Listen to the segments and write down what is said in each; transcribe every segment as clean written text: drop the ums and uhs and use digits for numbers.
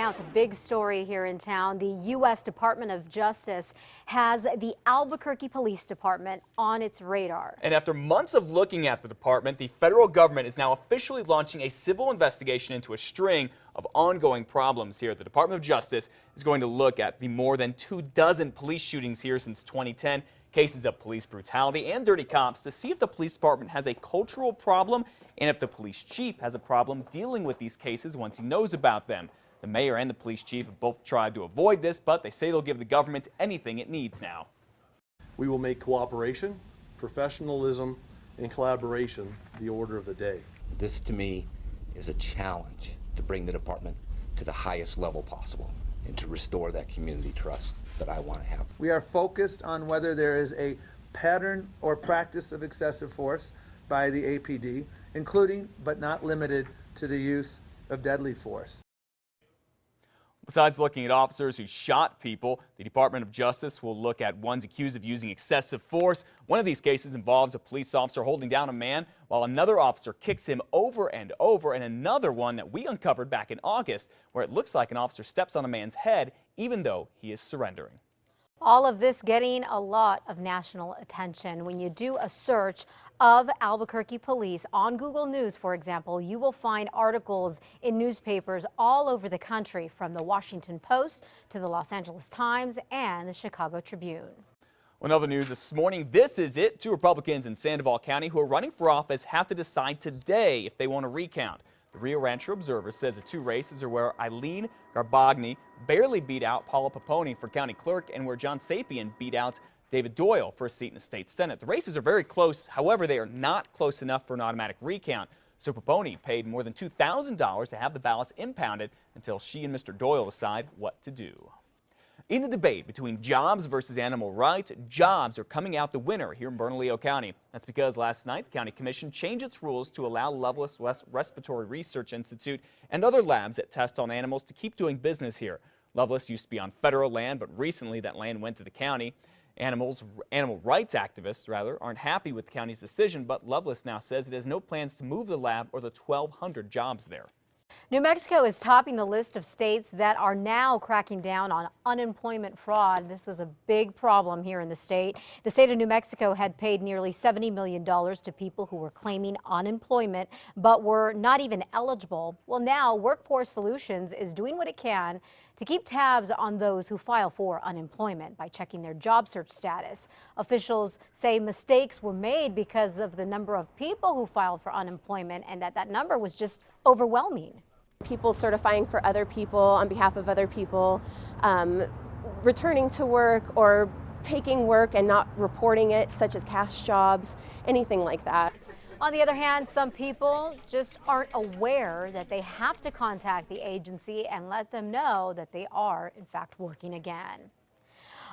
now it's a big story here in town. The U.S. Department of Justice has the Albuquerque Police Department on its radar. And after months of looking at the department, the federal government is now officially launching a civil investigation into a string of ongoing problems here. The Department of Justice is going to look at the more than 24 police shootings here since 2010, cases of police brutality and dirty cops, to see if the police department has a cultural problem and if the police chief has a problem dealing with these cases once he knows about them. The mayor and the police chief have both tried to avoid this, but they say they'll give the government anything it needs now. We will make cooperation, professionalism, and collaboration the order of the day. This, to me, is a challenge to bring the department to the highest level possible and to restore that community trust that I want to have. We are focused on whether there is a pattern or practice of excessive force by the APD, including but not limited to the use of deadly force. Besides looking at officers who shot people, the Department of Justice will look at ones accused of using excessive force. One of these cases involves a police officer holding down a man while another officer kicks him over, and another one that we uncovered back in August where it looks like an officer steps on a man's head even though he is surrendering. All of this getting a lot of national attention. When you do a search of Albuquerque police on Google News, for example, you will find articles in newspapers all over the country, from the Washington Post to the Los Angeles Times and the Chicago Tribune. Well, in other news this morning, this is it. 2 Republicans in Sandoval County who are running for office have to decide today if they want to recount. The Rio Rancho Observer says the 2 races are where Eileen Garbagni barely beat out Paula Paponi for county clerk and where John Sapien beat out David Doyle for a seat in the state Senate. The races are very close. However, they are not close enough for an automatic recount. So Paponi paid more than $2,000 to have the ballots impounded until she and Mr. Doyle decide what to do. In the debate between jobs versus animal rights, jobs are coming out the winner here in Bernalillo County. That's because last night the County Commission changed its rules to allow Loveless Respiratory Research Institute and other labs that test on animals to keep doing business here. Loveless used to be on federal land, but recently that land went to the county. Animal rights activists, aren't happy with the county's decision, but Loveless now says it has no plans to move the lab or the 1,200 jobs there. New Mexico is topping the list of states that are now cracking down on unemployment fraud. This was a big problem here in the state. The state of New Mexico had paid nearly $70 million to people who were claiming unemployment but were not even eligible. Well, now Workforce Solutions is doing what it can to keep tabs on those who file for unemployment by checking their job search status. Officials say mistakes were made because of the number of people who filed for unemployment and that number was just overwhelming. People certifying for other people on behalf of other people, returning to work or taking work and not reporting it, such as cash jobs, anything like that. On the other hand, some people just aren't aware that they have to contact the agency and let them know that they are, in fact, working again.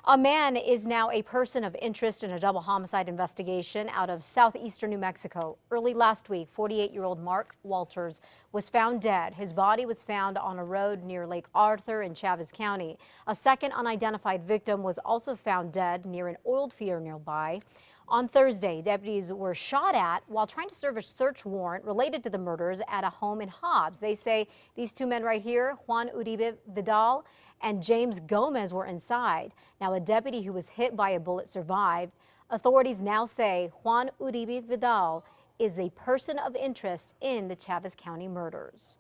A man is now a person of interest in a double homicide investigation out of southeastern New Mexico. Early last week, 48-year-old Mark Walters was found dead. His body was found on a road near Lake Arthur in Chaves County. A second unidentified victim was also found dead near an oil field nearby. On Thursday, deputies were shot at while trying to serve a search warrant related to the murders at a home in Hobbs. They say these 2 men right here, Juan Uribe Vidal and James Gomez, were inside. Now, a deputy who was hit by a bullet survived. Authorities now say Juan Uribe Vidal is a person of interest in the Chaves County murders.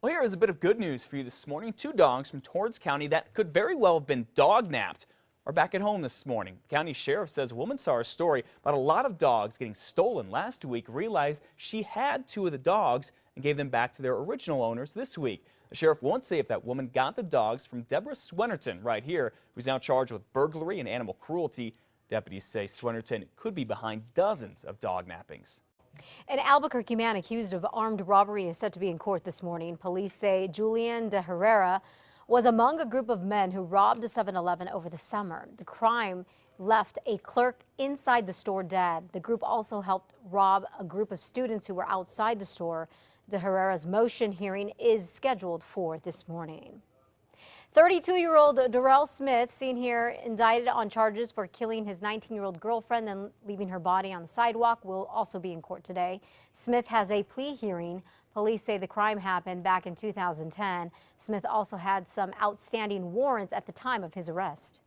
Well, here is a bit of good news for you this morning. 2 dogs from Torrance County that could very well have been dog-napped are back at home this morning. The county sheriff says a woman saw a story about a lot of dogs getting stolen last week, realized she had 2 of the dogs and gave them back to their original owners this week. The sheriff won't say if that woman got the dogs from Deborah Swenerton right here, who's now charged with burglary and animal cruelty. Deputies say Swenerton could be behind dozens of dog nappings. An Albuquerque man accused of armed robbery is set to be in court this morning. Police say Julian de Herrera was among a group of men who robbed a 7-Eleven over the summer. The crime left a clerk inside the store dead. The group also helped rob a group of students who were outside the store. De Herrera's motion hearing is scheduled for this morning. 32-year-old Darrell Smith, seen here indicted on charges for killing his 19-year-old girlfriend and leaving her body on the sidewalk, will also be in court today. Smith has a plea hearing Police say the crime happened back in 2010. Smith also had some outstanding warrants at the time of his arrest.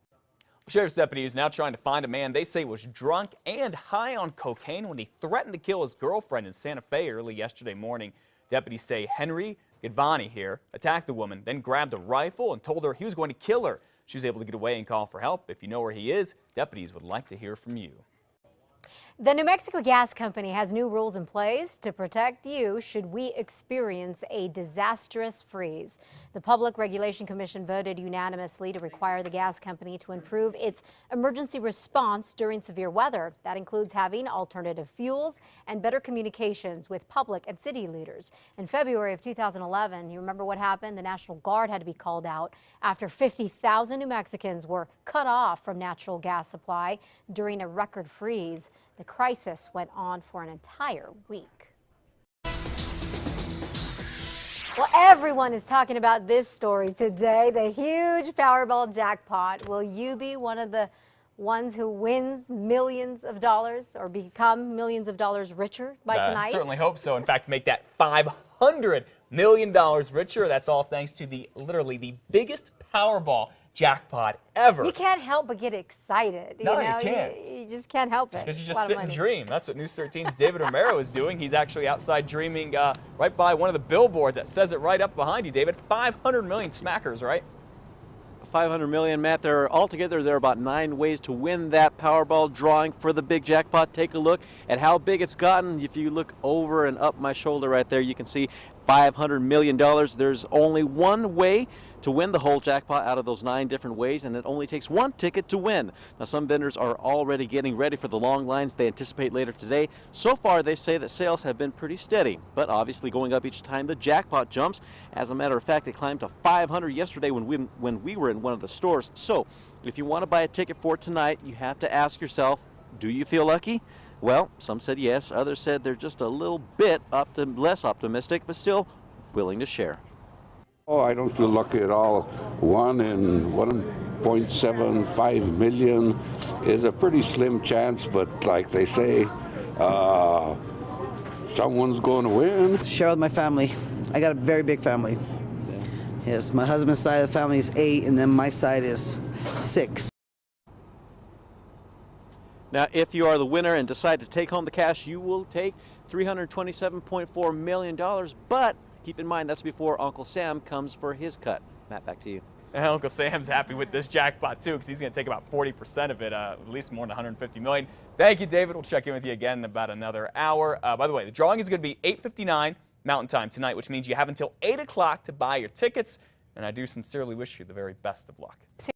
Sheriff's deputies now trying to find a man they say was drunk and high on cocaine when he threatened to kill his girlfriend in Santa Fe early yesterday morning. Deputies say Henry Gadvani here attacked the woman, then grabbed a rifle and told her he was going to kill her. She was able to get away and call for help. If you know where he is, deputies would like to hear from you. The New Mexico Gas Company has new rules in place to protect you should we experience a disastrous freeze. The Public Regulation Commission voted unanimously to require the gas company to improve its emergency response during severe weather. That includes having alternative fuels and better communications with public and city leaders. In February of 2011, you remember what happened? The National Guard had to be called out after 50,000 New Mexicans were cut off from natural gas supply during a record freeze. The crisis went on for an entire week. Well, everyone is talking about this story today, the huge Powerball jackpot. Will you be one of the ones who wins millions of dollars or become millions of dollars richer by tonight? Certainly hope so. In fact, make that $500 million richer. That's all thanks to literally the biggest Powerball jackpot ever. You can't help but get excited. No, you know? you can't. You just can't help it. Because you just sit and dream. That's what News 13's David Romero is doing. He's actually outside dreaming right by one of the billboards that says it right up behind you, David. 500 million smackers, right? 500 million, Matt. Altogether, there are about 9 ways to win that Powerball drawing for the big jackpot. Take a look at how big it's gotten. If you look over and up my shoulder right there, you can see $500 million. There's only one way to win the whole jackpot out of those 9 different ways, and it only takes 1 ticket to win. Now, some vendors are already getting ready for the long lines they anticipate later today. So far, they say that sales have been pretty steady, but obviously going up each time the jackpot jumps. As a matter of fact, it climbed to 500 yesterday when we were in one of the stores. So, if you want to buy a ticket for tonight, you have to ask yourself, do you feel lucky? Well, some said yes, others said they're just a little bit less optimistic, but still willing to share. Oh, I don't feel lucky at all. 1 in 1.75 million is a pretty slim chance, but like they say, someone's going to win. Share with my family. I got a very big family. Yes, my husband's side of the family is 8, and then my side is 6. Now, if you are the winner and decide to take home the cash, you will take $327.4 million, but keep in mind, that's before Uncle Sam comes for his cut. Matt, back to you. And Uncle Sam's happy with this jackpot, too, because he's going to take about 40% of it, at least more than $150 million. Thank you, David. We'll check in with you again in about another hour. By the way, the drawing is going to be 8:59 Mountain Time tonight, which means you have until 8 o'clock to buy your tickets. And I do sincerely wish you the very best of luck.